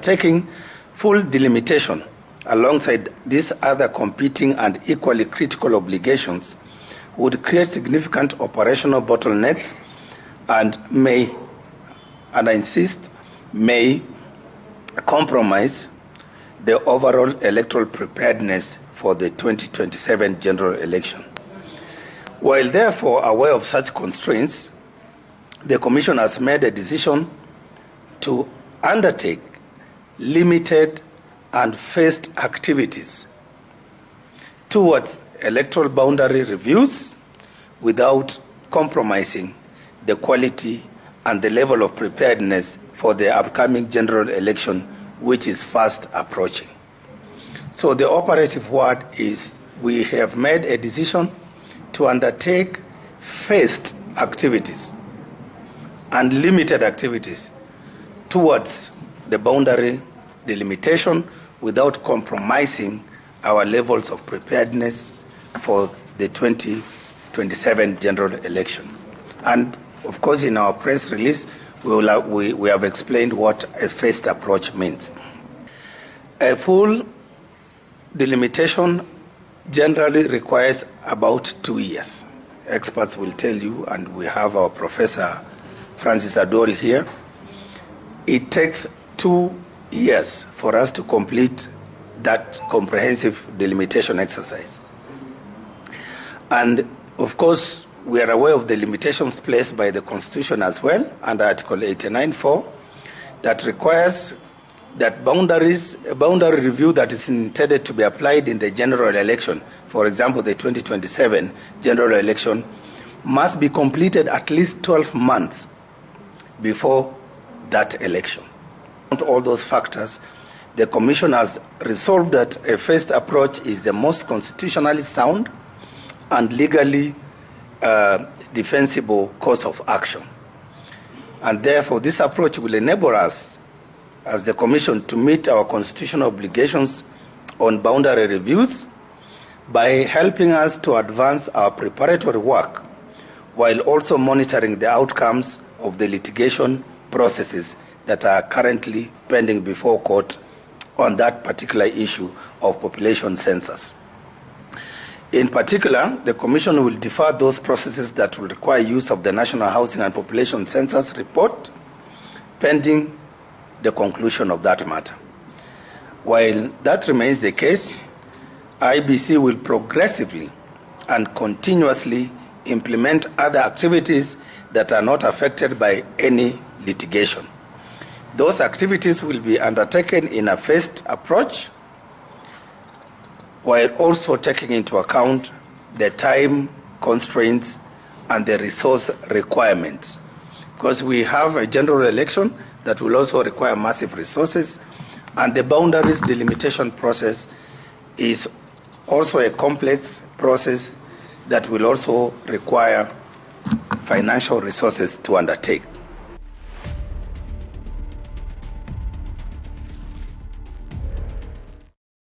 Taking full delimitation alongside these other competing and equally critical obligations would create significant operational bottlenecks and may compromise the overall electoral preparedness for the 2027 general election. While therefore aware of such constraints, the Commission has made a decision to undertake limited and phased activities towards electoral boundary reviews without compromising the quality and the level of preparedness for the upcoming general election, which is fast approaching. So the operative word is we have made a decision to undertake phased activities and limited activities towards the boundary delimitation without compromising our levels of preparedness for the 2027 general election. And of course, in our press release, we have explained what a phased approach means. A full delimitation generally requires about 2 years. Experts will tell you, and we have our Professor Francis Adol here, it takes 2 years for us to complete that comprehensive delimitation exercise. And of course, we are aware of the limitations placed by the Constitution as well, under Article 89(4), that requires that a boundary review that is intended to be applied in the general election, for example, the 2027 general election, must be completed at least 12 months before that election. All those factors, the Commission has resolved that a phased approach is the most constitutionally sound and legally defensible course of action. And therefore, this approach will enable us, as the Commission, to meet our constitutional obligations on boundary reviews by helping us to advance our preparatory work while also monitoring the outcomes of the litigation processes that are currently pending before court on that particular issue of population census. In particular, the Commission will defer those processes that will require use of the National Housing and Population Census report pending the conclusion of that matter. While that remains the case, IBC will progressively and continuously implement other activities that are not affected by any litigation. Those activities will be undertaken in a phased approach while also taking into account the time constraints and the resource requirements. Because we have a general election that will also require massive resources, and the boundaries delimitation process is also a complex process that will also require financial resources to undertake.